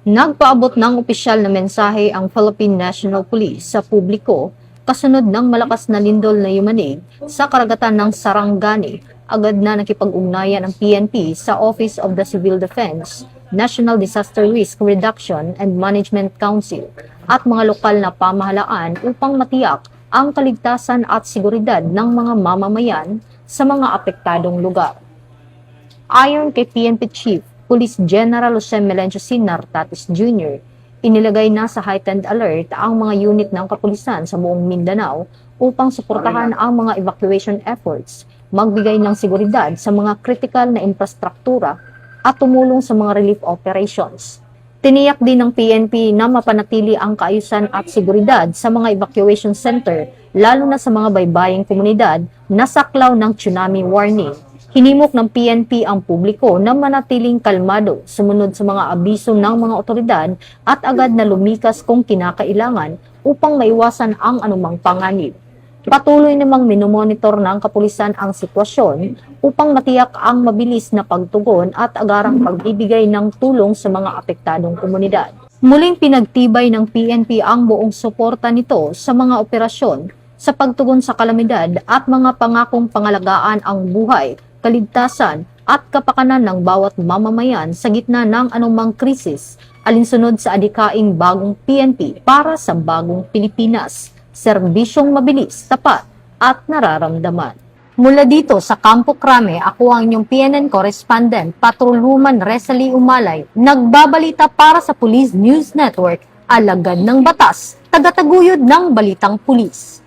Nagpaabot ng opisyal na mensahe ang Philippine National Police sa publiko kasunod ng malakas na lindol na yumanig sa karagatan ng Sarangani. Agad na nakipag-ugnayan ang PNP sa Office of the Civil Defense, National Disaster Risk Reduction and Management Council at mga lokal na pamahalaan upang matiyak ang kaligtasan at seguridad ng mga mamamayan sa mga apektadong lugar. Ayon kay PNP Chief Police General Jose Melencio C. Nartatis Jr., inilagay na sa heightened alert ang mga unit ng kapulisan sa buong Mindanao upang suportahan ang mga evacuation efforts, magbigay ng seguridad sa mga critical na infrastruktura at tumulong sa mga relief operations. Tiniyak din ng PNP na mapanatili ang kaayusan at seguridad sa mga evacuation center, lalo na sa mga baybaying komunidad na saklaw ng tsunami warning. Hinimok ng PNP ang publiko na manatiling kalmado, sumunod sa mga abiso ng mga otoridad at agad na lumikas kung kinakailangan upang maiwasan ang anumang panganib. Patuloy namang minomonitor ng kapulisan ang sitwasyon upang matiyak ang mabilis na pagtugon at agarang pagbibigay ng tulong sa mga apektadong komunidad. Muling pinagtibay ng PNP ang buong suporta nito sa mga operasyon sa pagtugon sa kalamidad at mga pangakong pangalagaan ang buhay, kaligtasan at kapakanan ng bawat mamamayan sa gitna ng anumang krisis, alinsunod sa adikaing bagong PNP para sa bagong Pilipinas. Serbisyong mabilis, tapat at nararamdaman. Mula dito sa Campo Crame, ako ang inyong PNN correspondent, Patrolwoman Resalie Umalay, nagbabalita para sa Police News Network, alagad ng batas, tagataguyod ng balitang pulis.